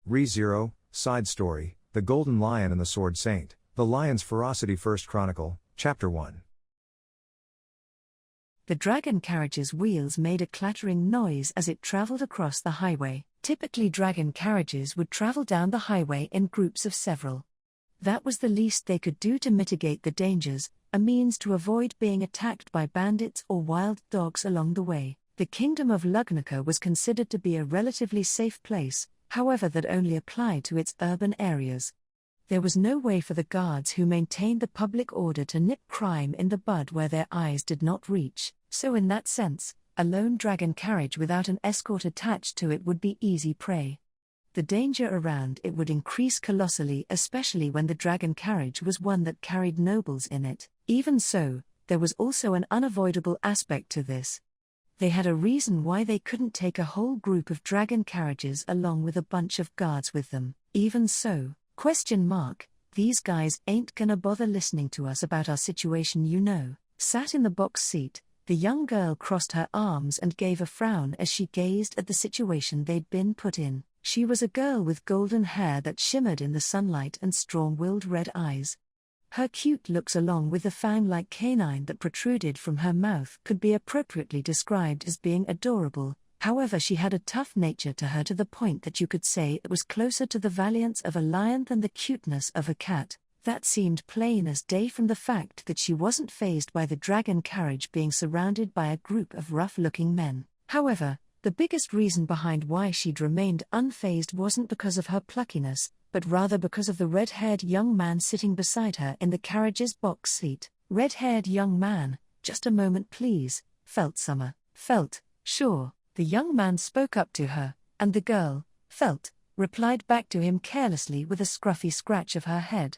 Re-Zero, Side Story, The Golden Lion and the Sword Saint, The Lion's Ferocity. First Chronicle, Chapter 1. The dragon carriage's wheels made a clattering noise as it traveled across the highway. Typically, dragon carriages would travel down the highway in groups of several. That was the least they could do to mitigate the dangers, a means to avoid being attacked by bandits or wild dogs along the way. The kingdom of Lugnaca was considered to be a relatively safe place, however that only applied to its urban areas. There was no way for the guards who maintained the public order to nip crime in the bud where their eyes did not reach, so in that sense, a lone dragon carriage without an escort attached to it would be easy prey. The danger around it would increase colossally, especially when the dragon carriage was one that carried nobles in it. Even so, there was also an unavoidable aspect to this. They had a reason why they couldn't take a whole group of dragon carriages along with a bunch of guards with them. Even so, these guys ain't gonna bother listening to us about our situation, you know. Sat in the box seat, the young girl crossed her arms and gave a frown as she gazed at the situation they'd been put in. She was a girl with golden hair that shimmered in the sunlight and strong-willed red eyes. Her cute looks along with the fang-like canine that protruded from her mouth could be appropriately described as being adorable. However, she had a tough nature to her, to the point that you could say it was closer to the valiance of a lion than the cuteness of a cat. That seemed plain as day from the fact that she wasn't fazed by the dragon carriage being surrounded by a group of rough-looking men. However, the biggest reason behind why she'd remained unfazed wasn't because of her pluckiness, but rather because of the red-haired young man sitting beside her in the carriage's box seat. Red-haired young man, just a moment please, Summer. Sure. The young man spoke up to her, and the girl, replied back to him carelessly with a scruffy scratch of her head.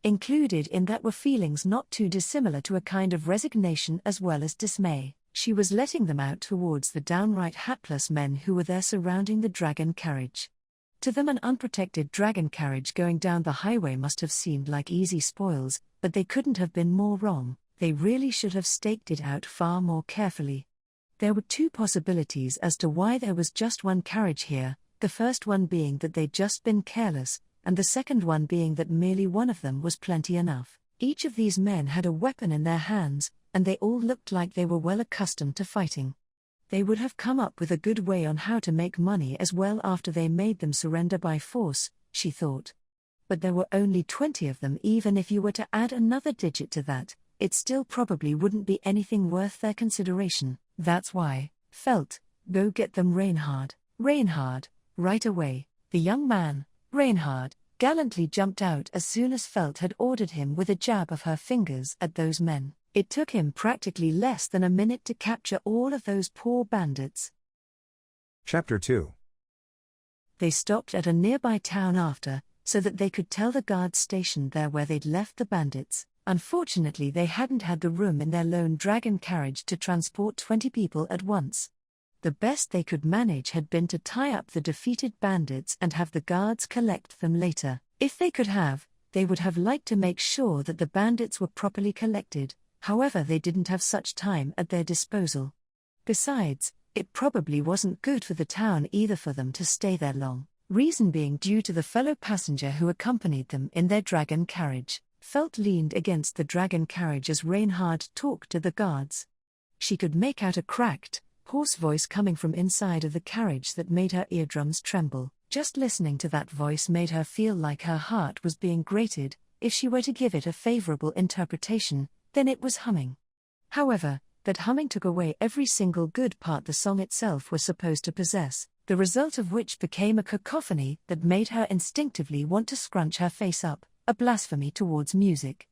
Included in that were feelings not too dissimilar to a kind of resignation as well as dismay. She was letting them out towards the downright hapless men who were there surrounding the dragon carriage. To them, an unprotected dragon carriage going down the highway must have seemed like easy spoils, but they couldn't have been more wrong. They really should have staked it out far more carefully. There were two possibilities as to why there was just one carriage here, the first one being that they'd just been careless, and the second one being that merely one of them was plenty enough. Each of these men had a weapon in their hands, and they all looked like they were well accustomed to fighting. They would have come up with a good way on how to make money as well after they made them surrender by force, she thought. But there were only 20 of them. Even if you were to add another digit to that, it still probably wouldn't be anything worth their consideration. That's why, go get them, Reinhard. Reinhard, right away. The young man, Reinhard, gallantly jumped out as soon as had ordered him with a jab of her fingers at those men. It took him practically less than a minute to capture all of those poor bandits. Chapter 2. They stopped at a nearby town after, so that they could tell the guards stationed there where they'd left the bandits. Unfortunately, they hadn't had the room in their lone dragon carriage to transport 20 people at once. The best they could manage had been to tie up the defeated bandits and have the guards collect them later. If they could have, they would have liked to make sure that the bandits were properly collected. However, they didn't have such time at their disposal. Besides, it probably wasn't good for the town either for them to stay there long. Reason being due to the fellow passenger who accompanied them in their dragon carriage. Leaned against the dragon carriage as Reinhard talked to the guards. She could make out a cracked, hoarse voice coming from inside of the carriage that made her eardrums tremble. Just listening to that voice made her feel like her heart was being grated. If she were to give it a favorable interpretation, then it was humming. However, that humming took away every single good part the song itself was supposed to possess, the result of which became a cacophony that made her instinctively want to scrunch her face up. A blasphemy towards music.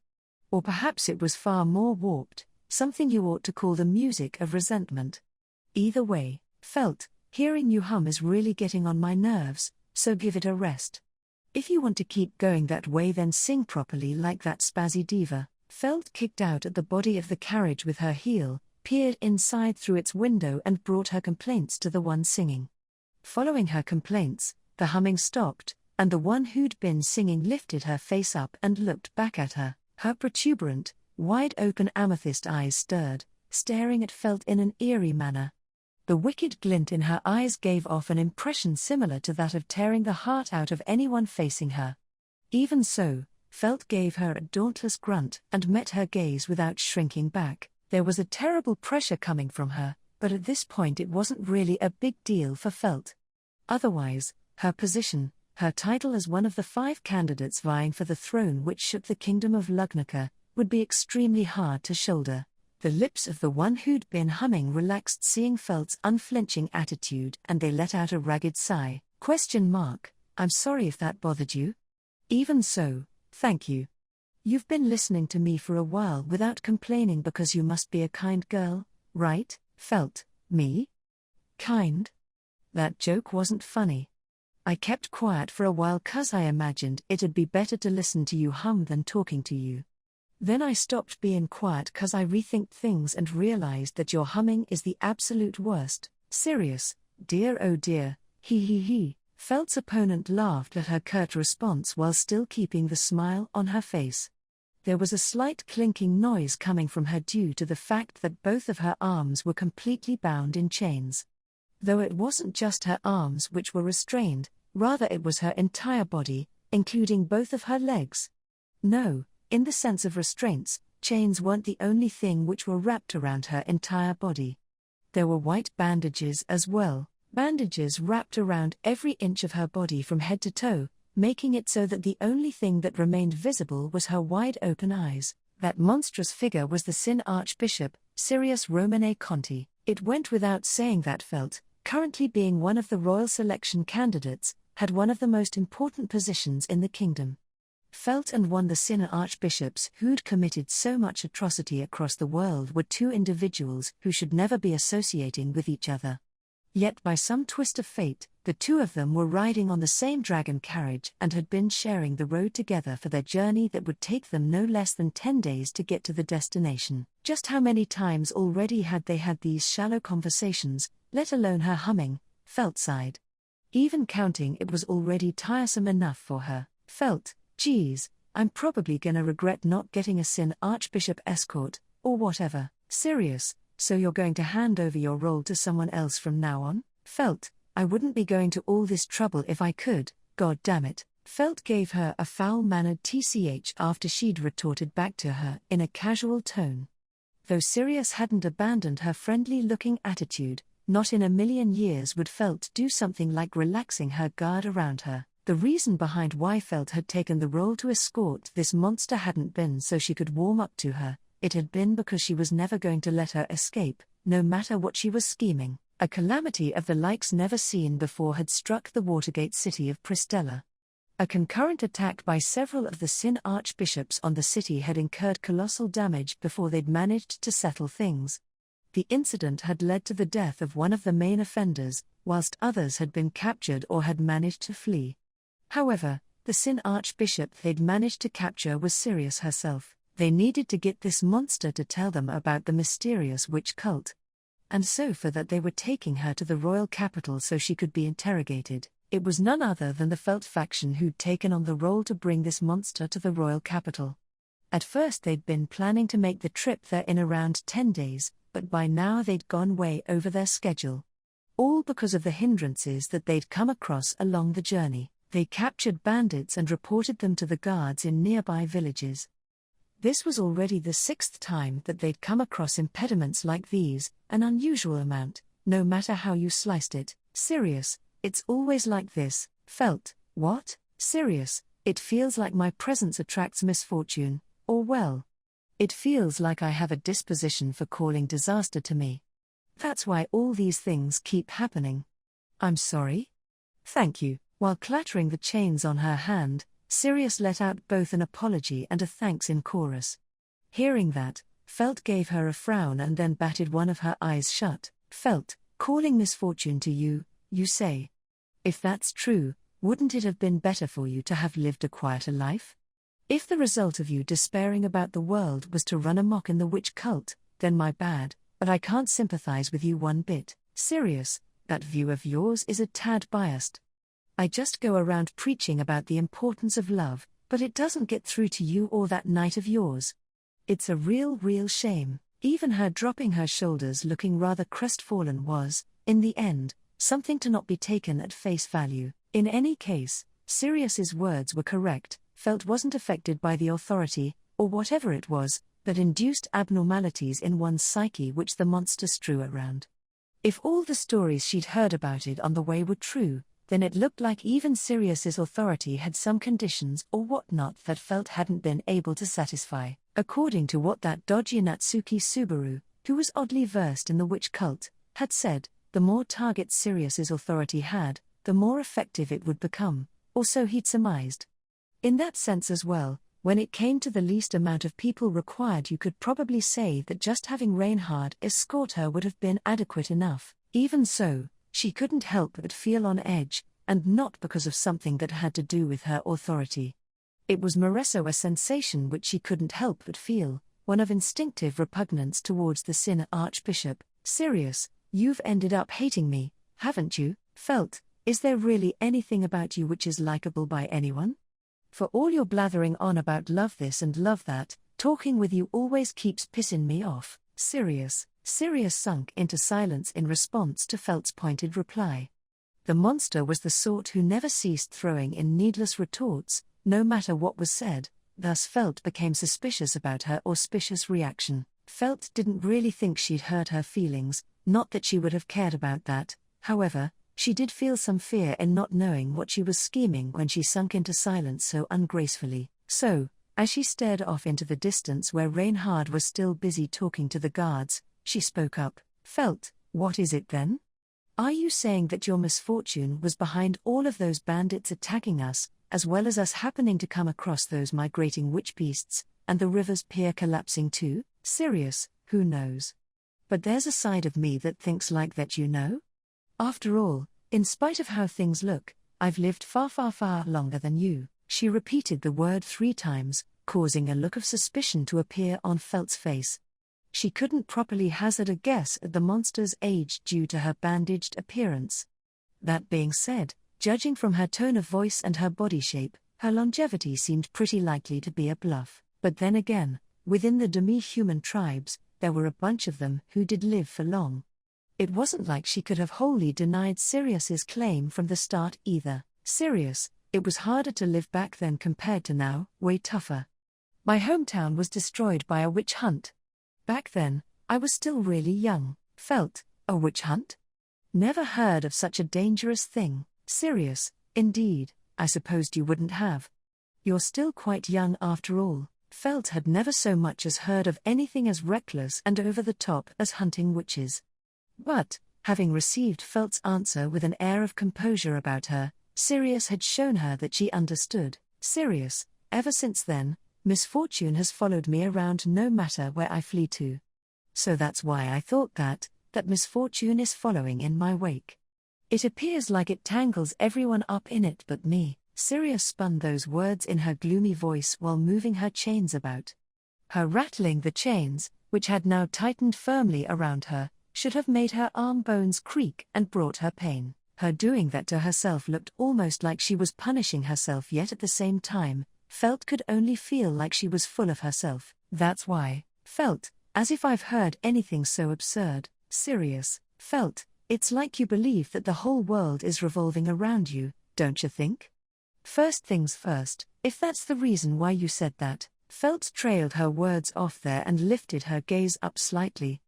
Or perhaps it was far more warped, something you ought to call the music of resentment. Either way, hearing you hum is really getting on my nerves, so give it a rest. If you want to keep going that way, then sing properly like that spazzy diva. Kicked out at the body of the carriage with her heel, peered inside through its window and brought her complaints to the one singing. Following her complaints, the humming stopped, and the one who'd been singing lifted her face up and looked back at her. Her protuberant, wide-open amethyst eyes stirred, staring at in an eerie manner. The wicked glint in her eyes gave off an impression similar to that of tearing the heart out of anyone facing her. Even so, Felt gave her a dauntless grunt and met her gaze without shrinking back. There was a terrible pressure coming from her, but at this point it wasn't really a big deal for Felt. Otherwise, her position, her title as one of the 5 candidates vying for the throne which shook the kingdom of Lugnaka, would be extremely hard to shoulder. The lips of the one who'd been humming relaxed seeing Felt's unflinching attitude, and they let out a ragged sigh. I'm sorry if that bothered you. Even so, thank you. You've been listening to me for a while without complaining because you must be a kind girl, right, Felt? Me? Kind? That joke wasn't funny. I kept quiet for a while 'cause I imagined it'd be better to listen to you hum than talking to you. Then I stopped being quiet 'cause I rethinked things and realized that your humming is the absolute worst. Serious, dear, oh dear, he. Felt's opponent laughed at her curt response while still keeping the smile on her face. There was a slight clinking noise coming from her due to the fact that both of her arms were completely bound in chains. Though it wasn't just her arms which were restrained, rather it was her entire body, including both of her legs. No, in the sense of restraints, chains weren't the only thing which were wrapped around her entire body. There were white bandages as well, bandages wrapped around every inch of her body from head to toe, making it so that the only thing that remained visible was her wide-open eyes. That monstrous figure was the Sin Archbishop, Sirius Romane Conti. It went without saying that Felt, currently being one of the royal selection candidates, had one of the most important positions in the kingdom. Felt and one the Sin Archbishops who'd committed so much atrocity across the world were 2 individuals who should never be associating with each other. Yet by some twist of fate, the 2 of them were riding on the same dragon carriage and had been sharing the road together for their journey that would take them no less than 10 days to get to the destination. Just how many times already had they had these shallow conversations, let alone her humming? Felt sighed. Even counting it was already tiresome enough for her. Felt, geez, I'm probably gonna regret not getting a Sin Archbishop escort, or whatever. Serious, so you're going to hand over your role to someone else from now on? Felt, I wouldn't be going to all this trouble if I could, god damn it. Felt gave her a foul-mannered tch after she'd retorted back to her in a casual tone. Though Sirius hadn't abandoned her friendly-looking attitude, not in a million years would Felt do something like relaxing her guard around her. The reason behind why Felt had taken the role to escort this monster hadn't been so she could warm up to her, it had been because she was never going to let her escape, no matter what she was scheming. A calamity of the likes never seen before had struck the Watergate city of Pristella. A concurrent attack by several of the Sin Archbishops on the city had incurred colossal damage before they'd managed to settle things. The incident had led to the death of one of the main offenders, whilst others had been captured or had managed to flee. However, the Sin Archbishop they'd managed to capture was Sirius herself. They needed to get this monster to tell them about the mysterious witch cult. And so for that they were taking her to the royal capital so she could be interrogated. It was none other than the Felt faction who'd taken on the role to bring this monster to the royal capital. At first they'd been planning to make the trip there in around 10 days, but by now they'd gone way over their schedule. All because of the hindrances that they'd come across along the journey. They captured bandits and reported them to the guards in nearby villages. This was already the 6th time that they'd come across impediments like these, an unusual amount, no matter how you sliced it. Sirius, it's always like this. Felt, what? Sirius, it feels like my presence attracts misfortune, or well, it feels like I have a disposition for calling disaster to me. That's why all these things keep happening. I'm sorry? Thank you. While clattering the chains on her hand, Sirius let out both an apology and a thanks in chorus. Hearing that, Felt gave her a frown and then batted one of her eyes shut. Felt, calling misfortune to you, you say? If that's true, wouldn't it have been better for you to have lived a quieter life? If the result of you despairing about the world was to run amok in the witch cult, then my bad, but I can't sympathize with you one bit. Sirius, that view of yours is a tad biased. I just go around preaching about the importance of love, but it doesn't get through to you or that knight of yours. It's a real shame. Even her dropping her shoulders looking rather crestfallen was, in the end, something to not be taken at face value. In any case, Sirius's words were correct. Felt wasn't affected by the authority, or whatever it was, that induced abnormalities in one's psyche which the monster strew around. If all the stories she'd heard about it on the way were true, then it looked like even Sirius's authority had some conditions or whatnot that Felt hadn't been able to satisfy. According to what that dodgy Natsuki Subaru, who was oddly versed in the witch cult, had said, the more targets Sirius's authority had, the more effective it would become, or so he'd surmised. In that sense as well, when it came to the least amount of people required, you could probably say that just having Reinhard escort her would have been adequate enough. Even so, she couldn't help but feel on edge, and not because of something that had to do with her authority. It was more so a sensation which she couldn't help but feel, one of instinctive repugnance towards the Sin Archbishop. Sirius, you've ended up hating me, haven't you? Felt, is there really anything about you which is likable by anyone? For all your blathering on about love this and love that, talking with you always keeps pissing me off. Sirius. Sirius sunk into silence in response to Felt's pointed reply. The monster was the sort who never ceased throwing in needless retorts, no matter what was said, thus Felt became suspicious about her auspicious reaction. Felt didn't really think she'd hurt her feelings, not that she would have cared about that. However, she did feel some fear in not knowing what she was scheming when she sunk into silence so ungracefully. So, as she stared off into the distance where Reinhard was still busy talking to the guards, she spoke up. Felt, what is it then? Are you saying that your misfortune was behind all of those bandits attacking us, as well as us happening to come across those migrating witch beasts, and the river's pier collapsing too? Sirius, who knows? But there's a side of me that thinks like that, you know? After all, in spite of how things look, I've lived far, far, far longer than you. She repeated the word 3 times, causing a look of suspicion to appear on Felt's face. She couldn't properly hazard a guess at the monster's age due to her bandaged appearance. That being said, judging from her tone of voice and her body shape, her longevity seemed pretty likely to be a bluff. But then again, within the demi-human tribes, there were a bunch of them who did live for long. It wasn't like she could have wholly denied Sirius's claim from the start either. Sirius, it was harder to live back then compared to now, way tougher. My hometown was destroyed by a witch hunt. Back then, I was still really young. Felt, a witch hunt? Never heard of such a dangerous thing. Sirius, indeed, I supposed you wouldn't have. You're still quite young after all. Felt had never so much as heard of anything as reckless and over the top as hunting witches. But, having received Felt's answer with an air of composure about her, Sirius had shown her that she understood. Sirius, ever since then, misfortune has followed me around no matter where I flee to. So that's why I thought that misfortune is following in my wake. It appears like it tangles everyone up in it but me. Sirius spun those words in her gloomy voice while moving her chains about. Her rattling the chains, which had now tightened firmly around her, should have made her arm bones creak and brought her pain. Her doing that to herself looked almost like she was punishing herself, yet at the same time, Felt could only feel like she was full of herself. That's why, Felt, as if I've heard anything so absurd. Sirius, Felt, it's like you believe that the whole world is revolving around you, don't you think? First things first, if that's the reason why you said that. Felt trailed her words off there and lifted her gaze up slightly.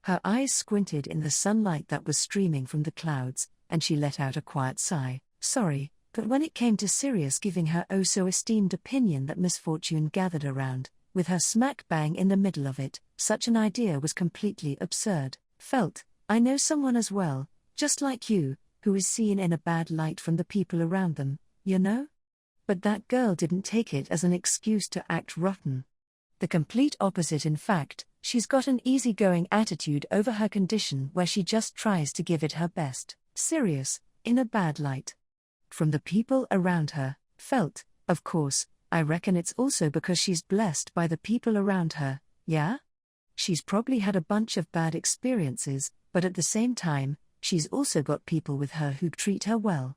Her eyes squinted in the sunlight that was streaming from the clouds, and she let out a quiet sigh. Sorry, but when it came to Sirius giving her oh-so-esteemed opinion that misfortune gathered around, with her smack bang in the middle of it, such an idea was completely absurd. Felt, I know someone as well, just like you, who is seen in a bad light from the people around them, you know? But that girl didn't take it as an excuse to act rotten. The complete opposite, in fact. She's got an easygoing attitude over her condition where she just tries to give it her best. Sirius, in a bad light. From the people around her. Felt, of course, I reckon it's also because she's blessed by the people around her, yeah? She's probably had a bunch of bad experiences, but at the same time, she's also got people with her who treat her well.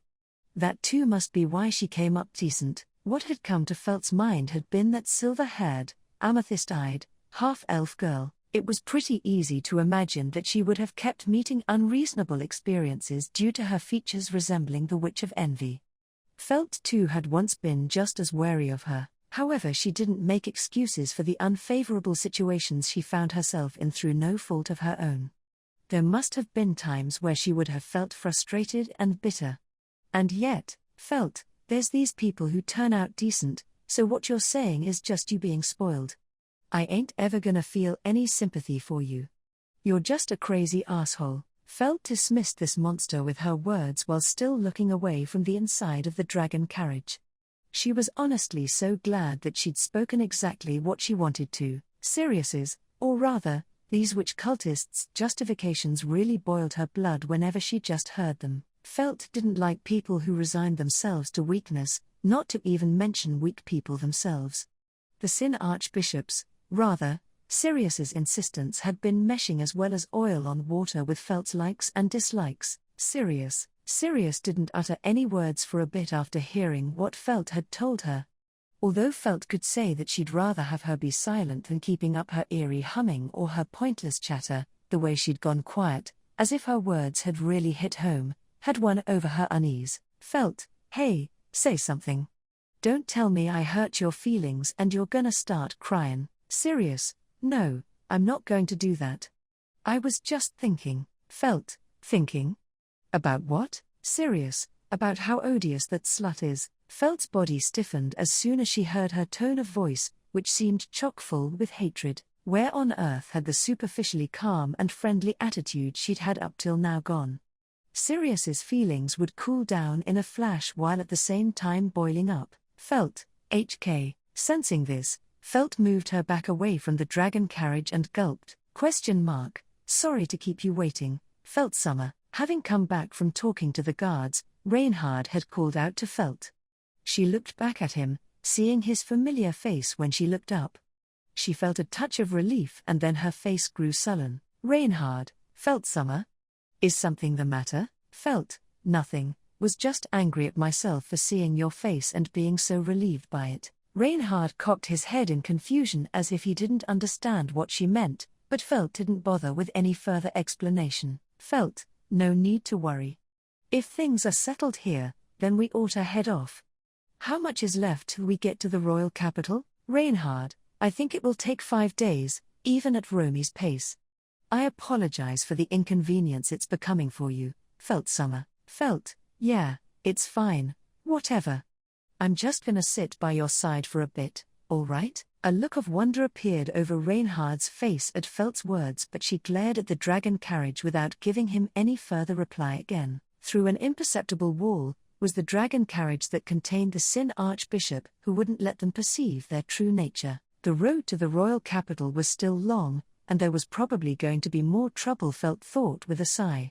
That too must be why she came up decent. What had come to Felt's mind had been that silver-haired, amethyst-eyed, half-elf girl, It was pretty easy to imagine that she would have kept meeting unreasonable experiences due to her features resembling the Witch of Envy. Felt too had once been just as wary of her, however she didn't make excuses for the unfavorable situations she found herself in through no fault of her own. There must have been times where she would have felt frustrated and bitter. And yet, Felt, there's these people who turn out decent, so what you're saying is just you being spoiled. I ain't ever gonna feel any sympathy for you. You're just a crazy asshole. Felt dismissed this monster with her words while still looking away from the inside of the dragon carriage. She was honestly so glad that she'd spoken exactly what she wanted to. Sirius's, or rather, these witch cultists' justifications really boiled her blood whenever she just heard them. Felt didn't like people who resigned themselves to weakness, not to even mention weak people themselves. The Sin Archbishop's, rather, Sirius's insistence had been meshing as well as oil on water with Felt's likes and dislikes. Sirius didn't utter any words for a bit after hearing what Felt had told her. Although Felt could say that she'd rather have her be silent than keeping up her eerie humming or her pointless chatter, the way she'd gone quiet, as if her words had really hit home, had won over her unease. Felt, hey, say something. Don't tell me I hurt your feelings and you're gonna start crying. Sirius, no, I'm not going to do that. I was just thinking. Felt, thinking? About what? Sirius, about how odious that slut is. Felt's body stiffened as soon as she heard her tone of voice, which seemed chock-full with hatred. Where on earth had the superficially calm and friendly attitude she'd had up till now gone? Sirius's feelings would cool down in a flash while at the same time boiling up. Felt, HK, sensing this, Felt moved her back away from the dragon carriage and gulped. Sorry to keep you waiting. Felt Summer, having come back from talking to the guards, Reinhard had called out to Felt. She looked back at him, seeing his familiar face when she looked up. She felt a touch of relief and then her face grew sullen. Reinhard, Felt Summer? Is something the matter? Felt, nothing, was just angry at myself for seeing your face and being so relieved by it. Reinhard cocked his head in confusion as if he didn't understand what she meant, but Felt didn't bother with any further explanation. Felt, no need to worry. If things are settled here, then we ought to head off. How much is left till we get to the royal capital? Reinhard, I think it will take 5 days, even at Romy's pace. I apologize for the inconvenience it's becoming for you. Felt Summer. Felt, yeah, it's fine, whatever. I'm just gonna sit by your side for a bit, all right? A look of wonder appeared over Reinhard's face at Felt's words, but she glared at the dragon carriage without giving him any further reply again. Through an imperceptible wall was the dragon carriage that contained the Sin Archbishop, who wouldn't let them perceive their true nature. The road to the royal capital was still long, and there was probably going to be more trouble, Felt thought with a sigh.